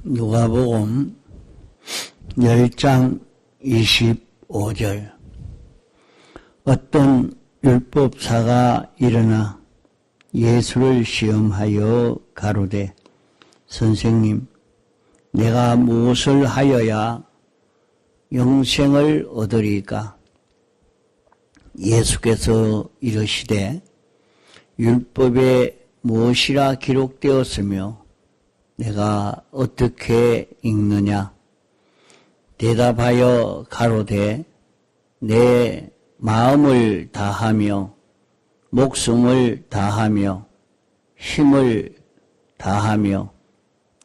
누가복음 10장 25절. 어떤 율법사가 일어나 예수를 시험하여 가로되, 선생님, 내가 무엇을 하여야 영생을 얻으리까? 예수께서 이르시되, 율법에 무엇이라 기록되었으며 내가 어떻게 읽느냐? 대답하여 가로되, 내 마음을 다하며 목숨을 다하며 힘을 다하며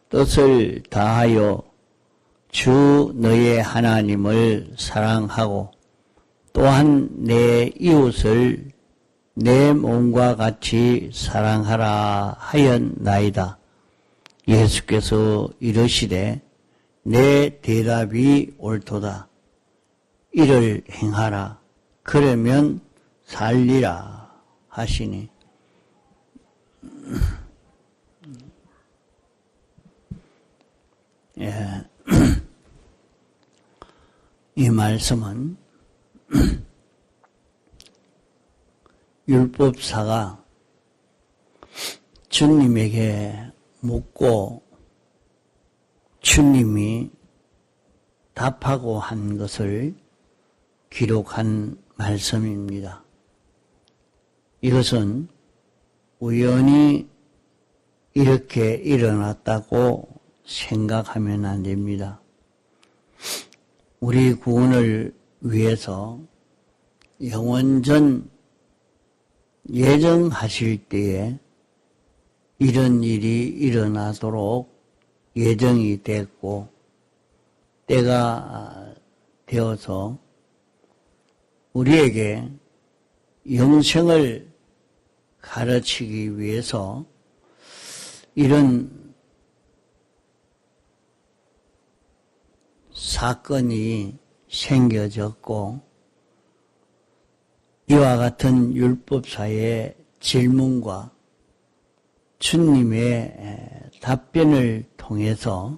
뜻을 다하여 주 너의 하나님을 사랑하고 또한 내 이웃을 내 몸과 같이 사랑하라 하였나이다. 예수께서 이르시되, 내 대답이 옳도다. 이를 행하라. 그러면 살리라 하시니. 예. 이 말씀은 율법사가 주님에게 묻고 주님이 답하고 한 것을 기록한 말씀입니다. 이것은 우연히 이렇게 일어났다고 생각하면 안 됩니다. 우리 구원을 위해서 영원전 예정하실 때에 이런 일이 일어나도록 예정이 됐고 때가 되어서 우리에게 영생을 가르치기 위해서 이런 사건이 생겨졌고, 이와 같은 율법사의 질문과 주님의 답변을 통해서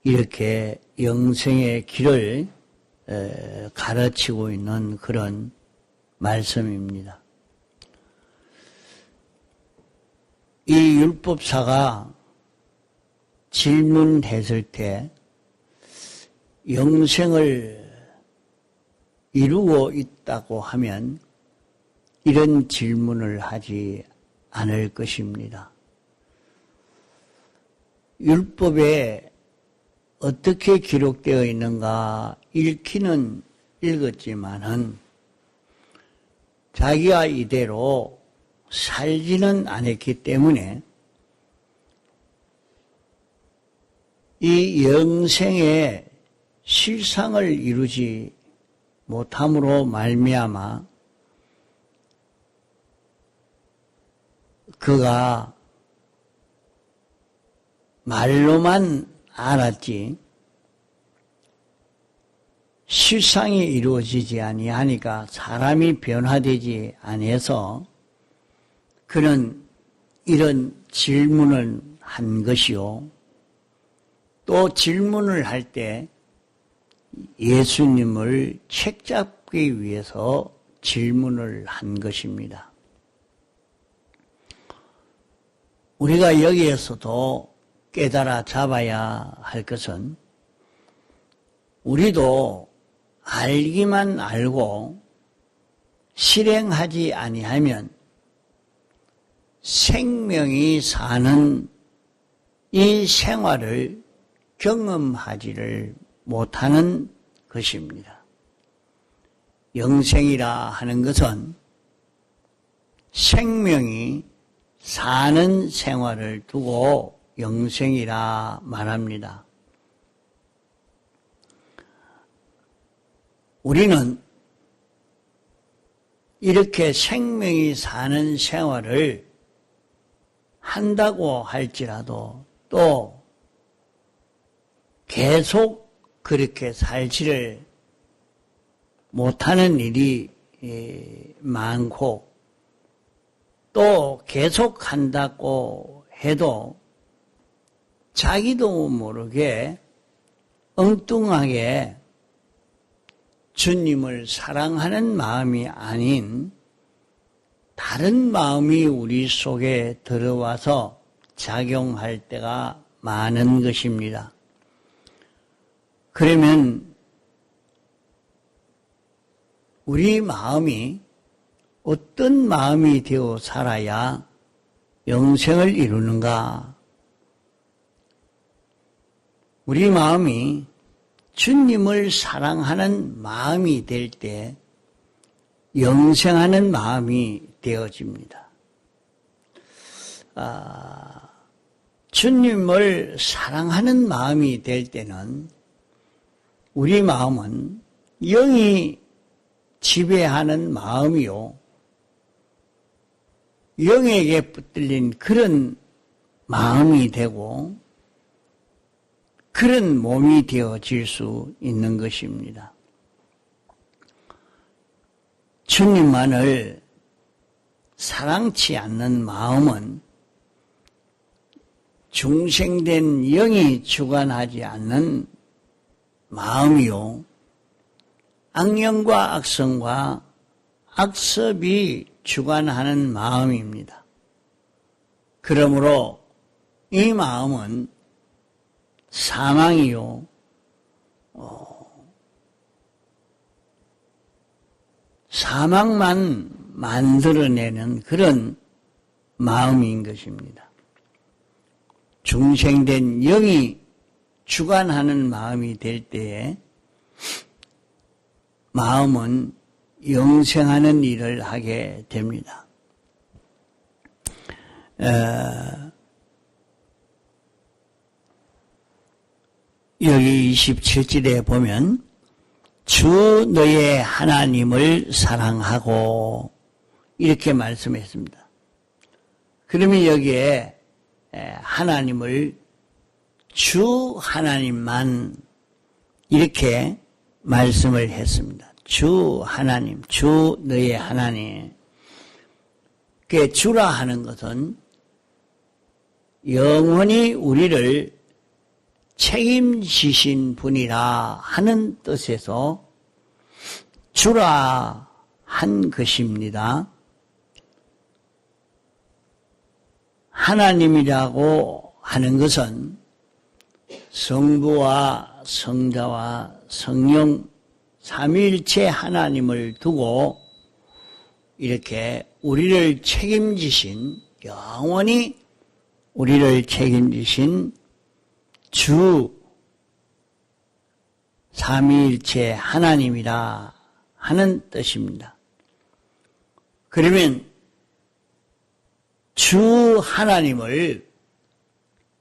이렇게 영생의 길을 가르치고 있는 그런 말씀입니다. 이 율법사가 질문했을 때 영생을 이루고 있다고 하면 이런 질문을 하지 않을 것입니다. 율법에 어떻게 기록되어 있는가 읽기는 읽었지만은 자기가 이대로 살지는 않았기 때문에 이 영생의 실상을 이루지 못함으로 말미암아 그가 말로만 알았지 실상이 이루어지지 아니하니까 사람이 변화되지 아니해서 그는 이런 질문을 한 것이요. 또 질문을 할 때 예수님을 책잡기 위해서 질문을 한 것입니다. 우리가 여기에서도 깨달아 잡아야 할 것은 우리도 알기만 알고 실행하지 아니하면 생명이 사는 이 생활을 경험하지를 못하는 것입니다. 영생이라 하는 것은 생명이 사는 생활을 두고 영생이라 말합니다. 우리는 이렇게 생명이 사는 생활을 한다고 할지라도 또 계속 그렇게 살지를 못하는 일이 많고 또 계속한다고 해도 자기도 모르게 엉뚱하게 주님을 사랑하는 마음이 아닌 다른 마음이 우리 속에 들어와서 작용할 때가 많은 것입니다. 그러면 우리 마음이 어떤 마음이 되어 살아야 영생을 이루는가? 우리 마음이 주님을 사랑하는 마음이 될 때 영생하는 마음이 되어집니다. 주님을 사랑하는 마음이 될 때는 우리 마음은 영이 지배하는 마음이요, 영에게 붙들린 그런 마음이 되고 그런 몸이 되어질 수 있는 것입니다. 주님만을 사랑치 않는 마음은 중생된 영이 주관하지 않는 마음이요, 악령과 악성과 악습이 주관하는 마음입니다. 그러므로 이 마음은 사망이요, 사망만 만들어내는 그런 마음인 것입니다. 중생된 영이 주관하는 마음이 될 때에 마음은 영생하는 일을 하게 됩니다. 여기 27절에 보면 주 너의 하나님을 사랑하고 이렇게 말씀했습니다. 그러면 여기에 하나님을 주 하나님만 이렇게 말씀을 했습니다. 주 하나님, 주 너의 하나님. 그 주라 하는 것은 영원히 우리를 책임지신 분이라 하는 뜻에서 주라 한 것입니다. 하나님이라고 하는 것은 성부와 성자와 성령 삼위일체 하나님을 두고 이렇게 우리를 책임지신, 영원히 우리를 책임지신 주 삼위일체 하나님이라 하는 뜻입니다. 그러면 주 하나님을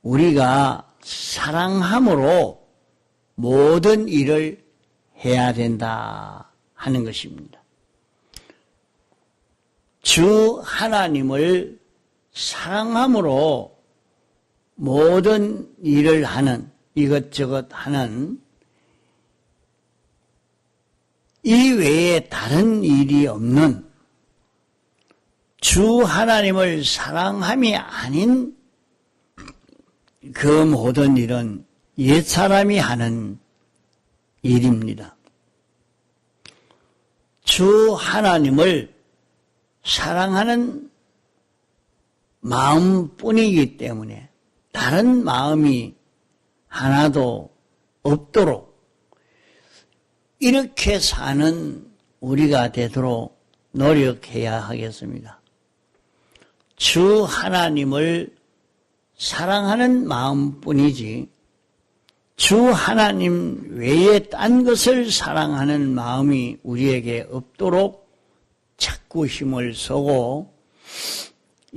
우리가 사랑함으로 모든 일을 해야 된다 하는 것입니다. 주 하나님을 사랑함으로 모든 일을 하는, 이것저것 하는 이 외에 다른 일이 없는 주 하나님을 사랑함이 아닌 그 모든 일은 옛사람이 하는 일입니다. 주 하나님을 사랑하는 마음뿐이기 때문에 다른 마음이 하나도 없도록 이렇게 사는 우리가 되도록 노력해야 하겠습니다. 주 하나님을 사랑하는 마음뿐이지 주 하나님 외에 딴 것을 사랑하는 마음이 우리에게 없도록 자꾸 힘을 쓰고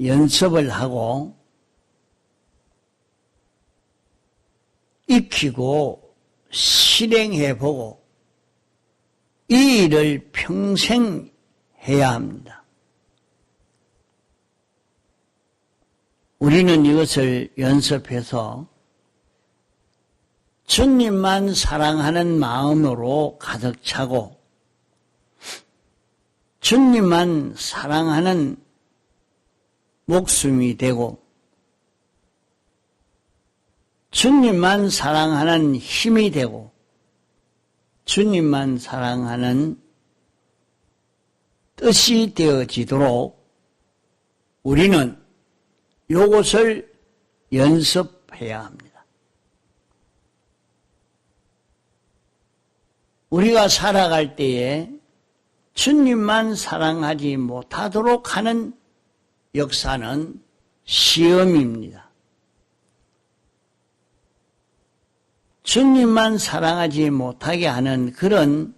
연습을 하고 익히고 실행해보고 이 일을 평생 해야 합니다. 우리는 이것을 연습해서 주님만 사랑하는 마음으로 가득 차고 주님만 사랑하는 목숨이 되고 주님만 사랑하는 힘이 되고 주님만 사랑하는 뜻이 되어지도록 우리는 이것을 연습해야 합니다. 우리가 살아갈 때에 주님만 사랑하지 못하도록 하는 역사는 시험입니다. 주님만 사랑하지 못하게 하는 그런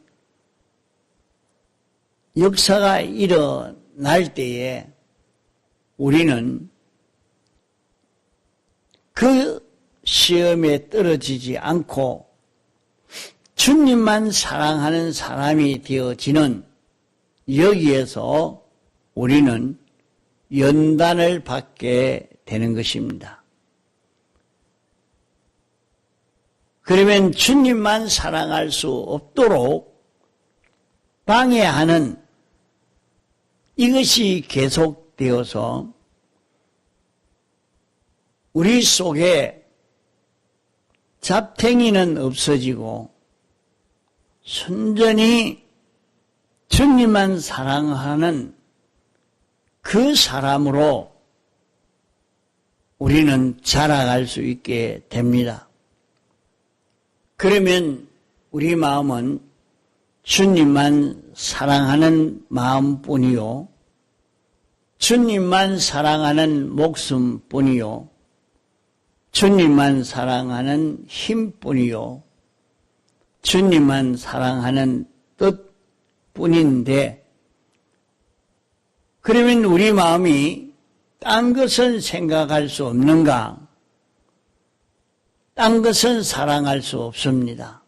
역사가 일어날 때에 우리는 그 시험에 떨어지지 않고 주님만 사랑하는 사람이 되어지는 여기에서 우리는 연단을 받게 되는 것입니다. 그러면 주님만 사랑할 수 없도록 방해하는 이것이 계속되어서 우리 속에 잡탱이는 없어지고 순전히 주님만 사랑하는 그 사람으로 우리는 자라갈 수 있게 됩니다. 그러면 우리 마음은 주님만 사랑하는 마음뿐이요, 주님만 사랑하는 목숨뿐이요, 주님만 사랑하는 힘뿐이요, 주님만 사랑하는 뜻뿐인데, 그러면 우리 마음이 딴 것은 생각할 수 없는가? 딴 것은 사랑할 수 없습니다.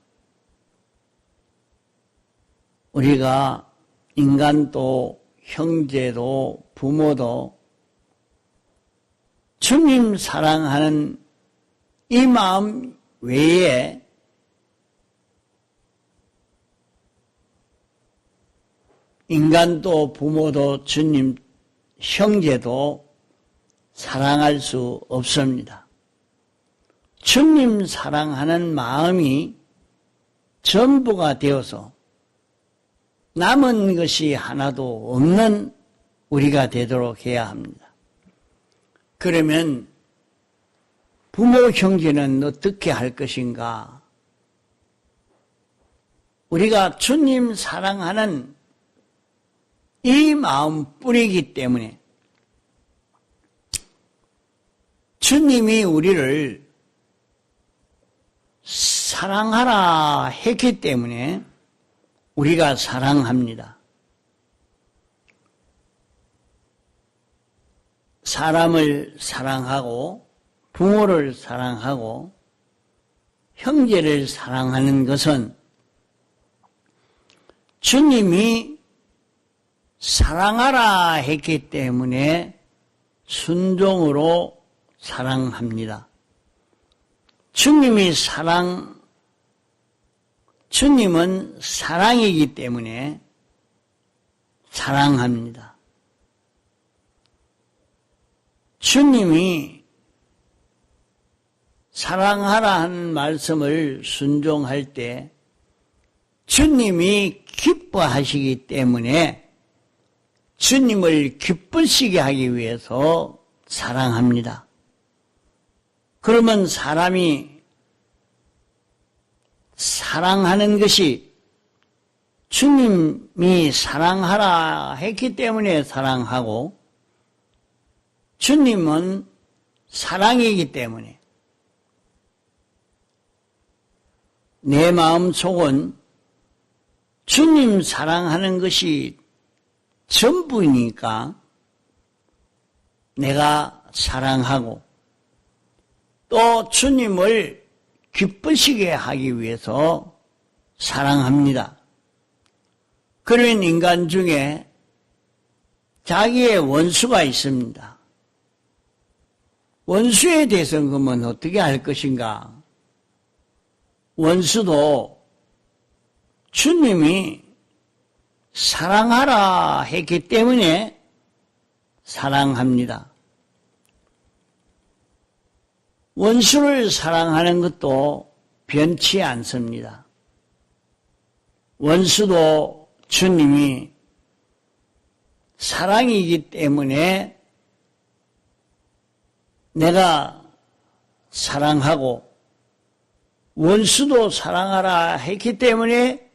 우리가 인간도 형제도 부모도 주님 사랑하는 이 마음 외에 인간도 부모도 주님 형제도 사랑할 수 없습니다. 주님 사랑하는 마음이 전부가 되어서 남은 것이 하나도 없는 우리가 되도록 해야 합니다. 그러면 부모 형제는 어떻게 할 것인가? 우리가 주님 사랑하는 이 마음뿐이기 때문에 주님이 우리를 사랑하라 했기 때문에 우리가 사랑합니다. 사람을 사랑하고 부모를 사랑하고 형제를 사랑하는 것은 주님이 사랑하라 했기 때문에 순종으로 사랑합니다. 주님은 사랑이기 때문에 사랑합니다. 주님이 사랑하라 하는 말씀을 순종할 때 주님이 기뻐하시기 때문에 주님을 기쁘시게 하기 위해서 사랑합니다. 그러면 사람이 사랑하는 것이 주님이 사랑하라 했기 때문에 사랑하고 주님은 사랑이기 때문에 내 마음속은 주님 사랑하는 것이 전부이니까 내가 사랑하고 또 주님을 기쁘시게 하기 위해서 사랑합니다. 그런 인간 중에 자기의 원수가 있습니다. 원수에 대해서는 그러면 어떻게 할 것인가? 원수도 주님이 사랑하라 했기 때문에 사랑합니다. 원수를 사랑하는 것도 변치 않습니다. 원수도 주님이 사랑이기 때문에 내가 사랑하고 원수도 사랑하라 했기 때문에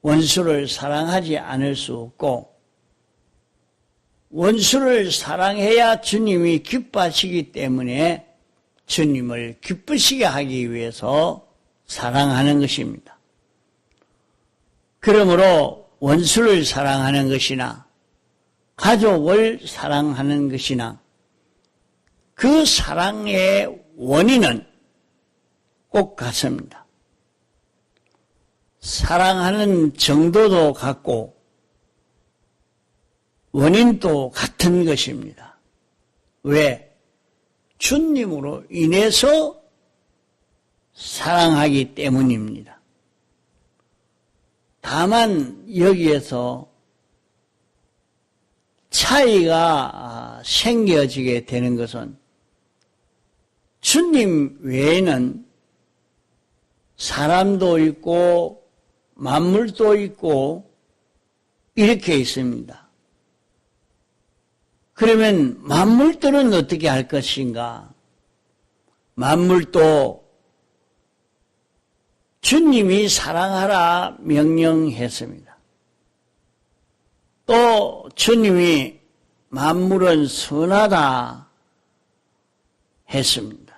원수를 사랑하지 않을 수 없고, 원수를 사랑해야 주님이 기뻐하시기 때문에 주님을 기쁘시게 하기 위해서 사랑하는 것입니다. 그러므로 원수를 사랑하는 것이나 가족을 사랑하는 것이나 그 사랑의 원인은 꼭 같습니다. 사랑하는 정도도 같고 원인도 같은 것입니다. 왜? 주님으로 인해서 사랑하기 때문입니다. 다만 여기에서 차이가 생겨지게 되는 것은 주님 외에는 사람도 있고 만물도 있고 이렇게 있습니다. 그러면 만물들은 어떻게 할 것인가? 만물도 주님이 사랑하라 명령했습니다. 또 주님이 만물은 선하다 했습니다.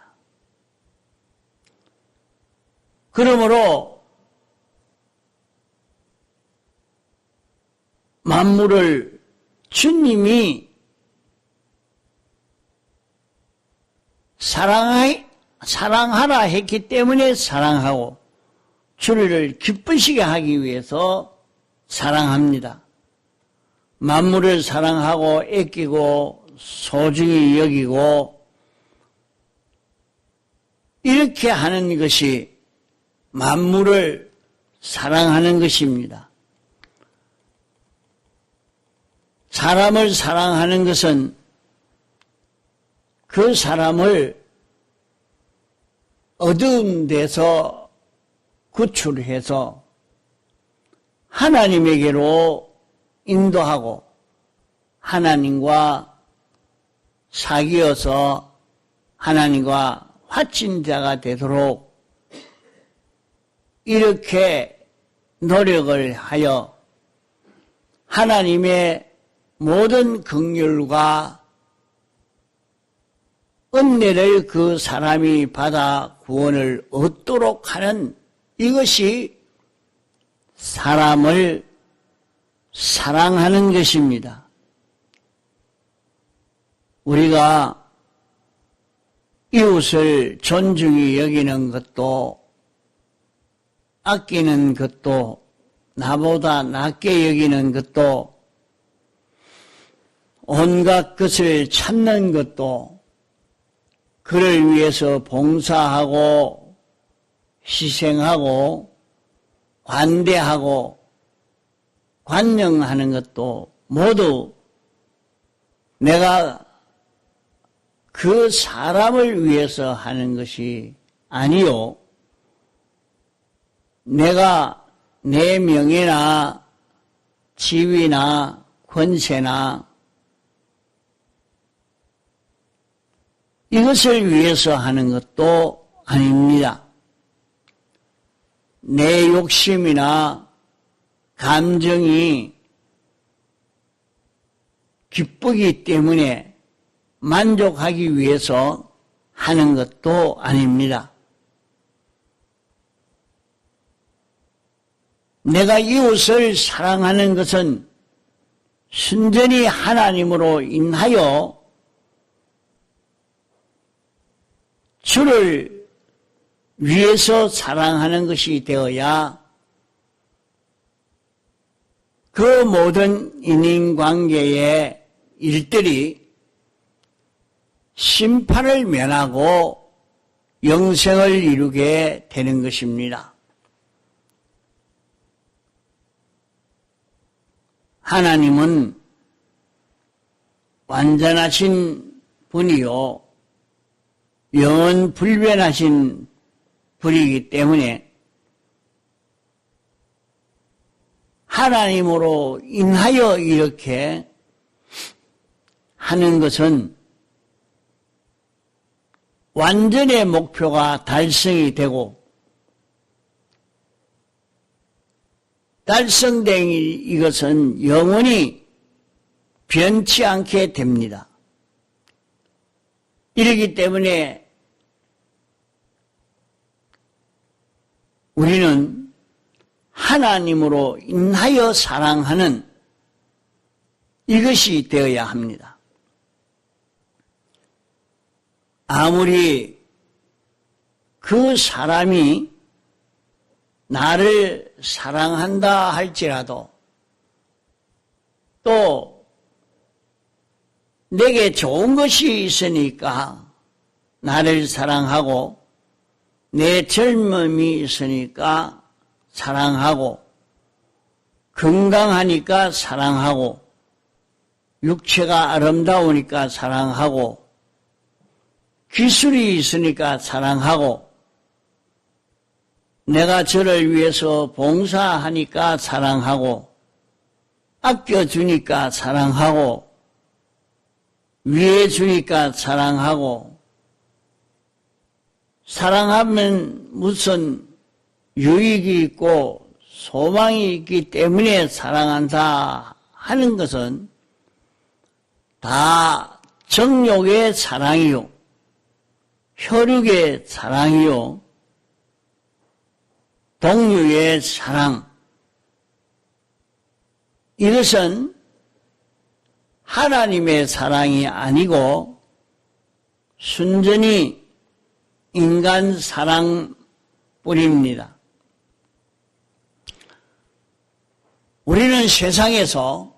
그러므로 만물을 주님이 사랑하라 했기 때문에 사랑하고 주를 기쁘시게 하기 위해서 사랑합니다. 만물을 사랑하고 아끼고 소중히 여기고 이렇게 하는 것이 만물을 사랑하는 것입니다. 사람을 사랑하는 것은 그 사람을 어두운 데서 구출해서 하나님에게로 인도하고 하나님과 사귀어서 하나님과 화친자가 되도록 이렇게 노력을 하여 하나님의 모든 긍휼과 은혜를 그 사람이 받아 구원을 얻도록 하는 이것이 사람을 사랑하는 것입니다. 우리가 이웃을 존중히 여기는 것도 아끼는 것도 나보다 낫게 여기는 것도 온갖 것을 찾는 것도 그를 위해서 봉사하고 희생하고 관대하고 관용하는 것도 모두 내가 그 사람을 위해서 하는 것이 아니요. 내가 내 명예나 지위나 권세나 이것을 위해서 하는 것도 아닙니다. 내 욕심이나 감정이 기쁘기 때문에 만족하기 위해서 하는 것도 아닙니다. 내가 이웃을 사랑하는 것은 순전히 하나님으로 인하여 주를 위해서 사랑하는 것이 되어야 그 모든 인인관계의 일들이 심판을 면하고 영생을 이루게 되는 것입니다. 하나님은 완전하신 분이요 영원 불변하신 분이기 때문에 하나님으로 인하여 이렇게 하는 것은 완전의 목표가 달성이 되고 달성된 이것은 영원히 변치 않게 됩니다. 이러기 때문에 우리는 하나님으로 인하여 사랑하는 이것이 되어야 합니다. 아무리 그 사람이 나를 사랑한다 할지라도 또 내게 좋은 것이 있으니까 나를 사랑하고 내 젊음이 있으니까 사랑하고 건강하니까 사랑하고 육체가 아름다우니까 사랑하고 기술이 있으니까 사랑하고 내가 저를 위해서 봉사하니까 사랑하고 아껴주니까 사랑하고 위해주니까 사랑하고 사랑하면 무슨 유익이 있고 소망이 있기 때문에 사랑한다 하는 것은 다 정욕의 사랑이요 혈육의 사랑이요 동류의 사랑 이것은 하나님의 사랑이 아니고 순전히 인간 사랑뿐입니다. 우리는 세상에서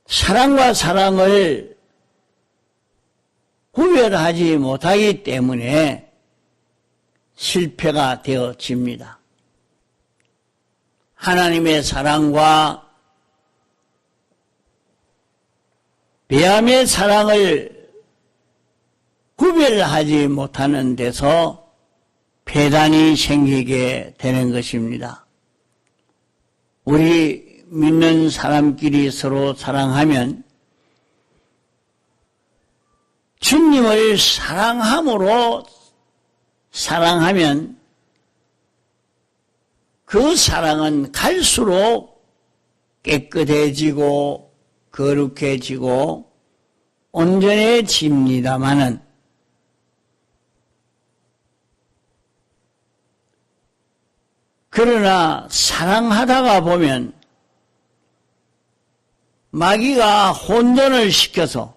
사랑과 사랑을 구별하지 못하기 때문에 실패가 되어집니다. 하나님의 사랑과 배암의 사랑을 구별하지 못하는 데서 폐단이 생기게 되는 것입니다. 우리 믿는 사람끼리 서로 사랑하면 주님을 사랑함으로 사랑하면 그 사랑은 갈수록 깨끗해지고 거룩해지고 온전해집니다마는 그러나 사랑하다가 보면 마귀가 혼돈을 시켜서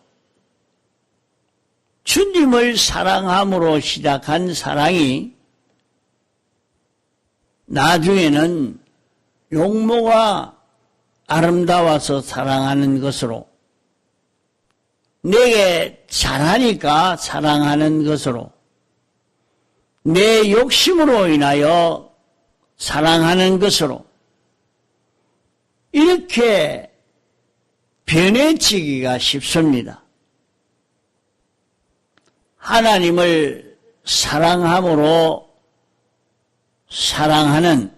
주님을 사랑함으로 시작한 사랑이 나중에는 용모가 아름다워서 사랑하는 것으로 내게 잘하니까 사랑하는 것으로 내 욕심으로 인하여 사랑하는 것으로 이렇게 변해지기가 쉽습니다. 하나님을 사랑함으로 사랑하는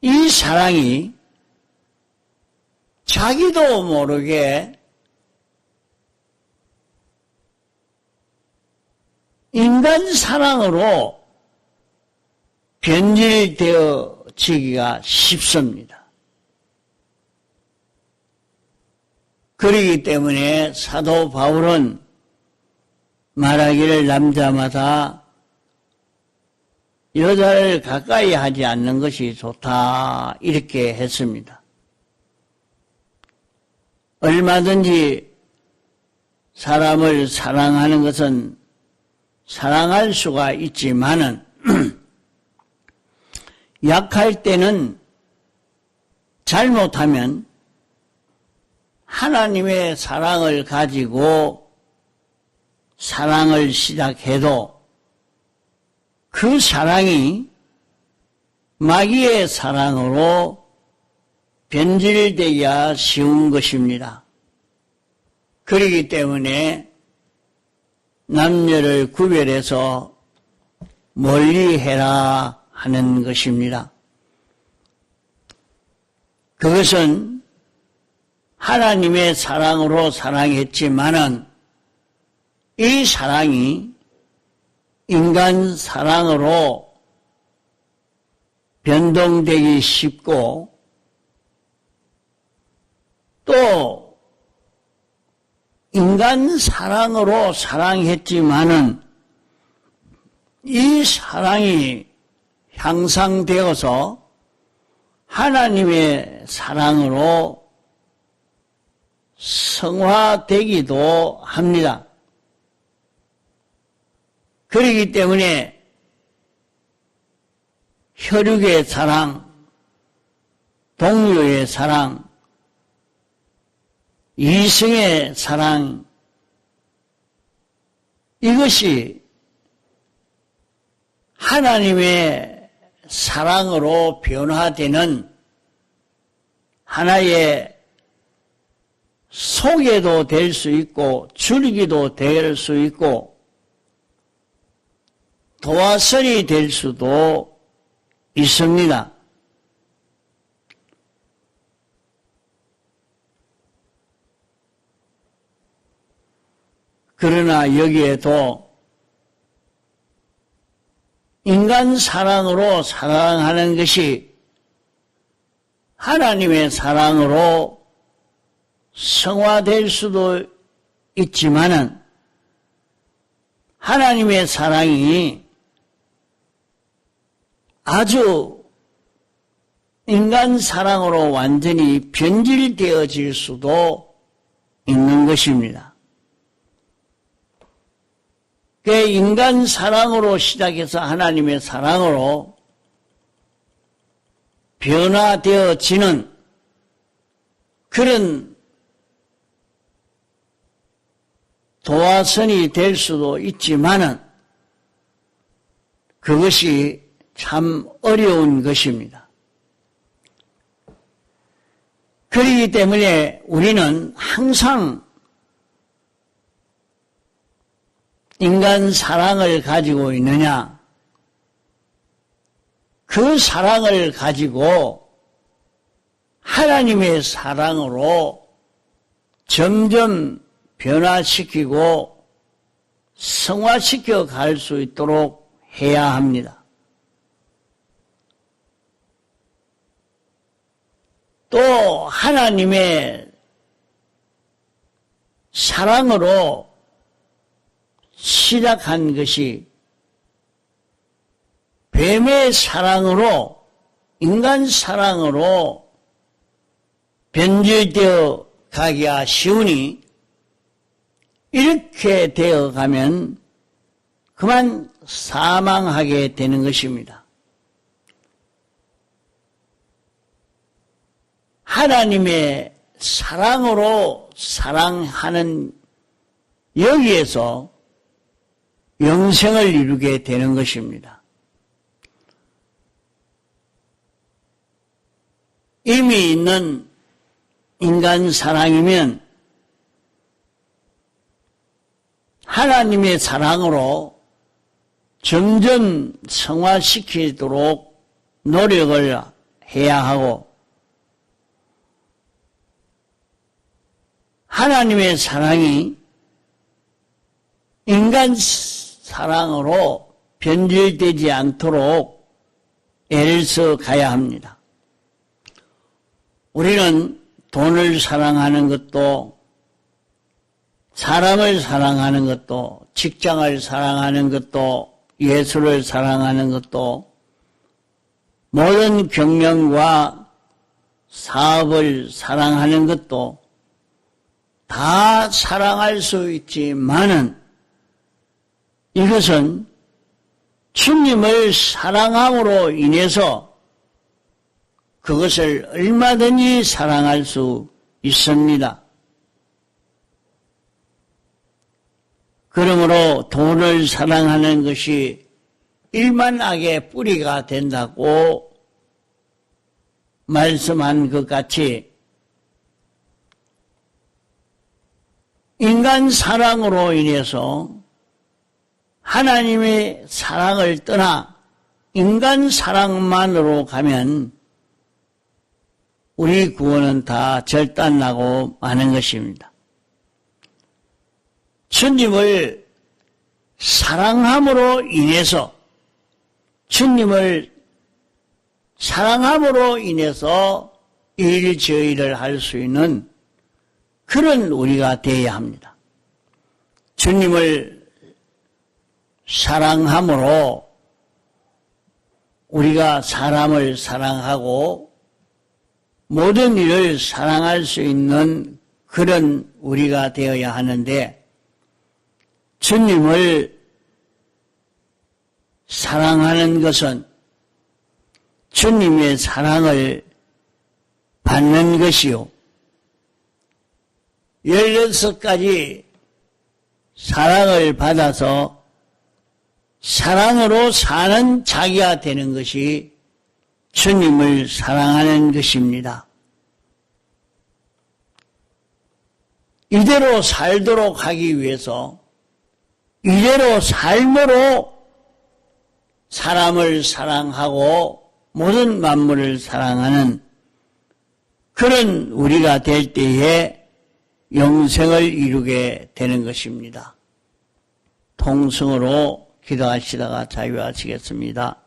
이 사랑이 자기도 모르게 인간 사랑으로 변질되어지기가 쉽습니다. 그렇기 때문에 사도 바울은 말하기를 남자마다 여자를 가까이 하지 않는 것이 좋다 이렇게 했습니다. 얼마든지 사람을 사랑하는 것은 사랑할 수가 있지만은 약할 때는 잘못하면 하나님의 사랑을 가지고 사랑을 시작해도 그 사랑이 마귀의 사랑으로 변질되기가 쉬운 것입니다. 그렇기 때문에 남녀를 구별해서 멀리해라 하는 것입니다. 그것은 하나님의 사랑으로 사랑했지만은 이 사랑이 인간 사랑으로 변동되기 쉽고 또 인간 사랑으로 사랑했지만은 이 사랑이 향상되어서 하나님의 사랑으로 성화되기도 합니다. 그렇기 때문에 혈육의 사랑, 동료의 사랑, 이성의 사랑, 이것이 하나님의 사랑으로 변화되는 하나의 소개도 될 수 있고 줄기도 될 수 있고 도화선이 될 수도 있습니다. 그러나 여기에도 인간 사랑으로 사랑하는 것이 하나님의 사랑으로 성화될 수도 있지만은 하나님의 사랑이 아주 인간 사랑으로 완전히 변질되어질 수도 있는 것입니다. 그 인간 사랑으로 시작해서 하나님의 사랑으로 변화되어지는 그런 도화선이 될 수도 있지만은 그것이 참 어려운 것입니다. 그렇기 때문에 우리는 항상 인간 사랑을 가지고 있느냐, 그 사랑을 가지고 하나님의 사랑으로 점점 변화시키고 성화시켜 갈 수 있도록 해야 합니다. 또 하나님의 사랑으로 시작한 것이 뱀의 사랑으로 인간 사랑으로 변질되어 가기가 쉬우니 이렇게 되어 가면 그만 사망하게 되는 것입니다. 하나님의 사랑으로 사랑하는 여기에서 영생을 이루게 되는 것입니다. 이미 있는 인간 사랑이면 하나님의 사랑으로 점점 성화시키도록 노력을 해야 하고 하나님의 사랑이 인간 사랑으로 변질되지 않도록 애를 써 가야 합니다. 우리는 돈을 사랑하는 것도 사람을 사랑하는 것도 직장을 사랑하는 것도 예술을 사랑하는 것도 모든 경영과 사업을 사랑하는 것도 다 사랑할 수 있지만은 이것은 주님을 사랑함으로 인해서 그것을 얼마든지 사랑할 수 있습니다. 그러므로 돈을 사랑하는 것이 일만 악의 뿌리가 된다고 말씀한 것 같이 인간 사랑으로 인해서 하나님의 사랑을 떠나 인간 사랑만으로 가면 우리 구원은 다 절단나고 마는 것입니다. 주님을 사랑함으로 인해서 주님을 사랑함으로 인해서 일저일을 할 수 있는 그런 우리가 되어야 합니다. 주님을 사랑함으로 우리가 사람을 사랑하고 모든 일을 사랑할 수 있는 그런 우리가 되어야 하는데 주님을 사랑하는 것은 주님의 사랑을 받는 것이요. 16가지 사랑을 받아서 사랑으로 사는 자기가 되는 것이 주님을 사랑하는 것입니다. 이대로 살도록 하기 위해서 이대로 삶으로 사람을 사랑하고 모든 만물을 사랑하는 그런 우리가 될 때에 영생을 이루게 되는 것입니다. 통성으로 기도하시다가 자유하시겠습니다.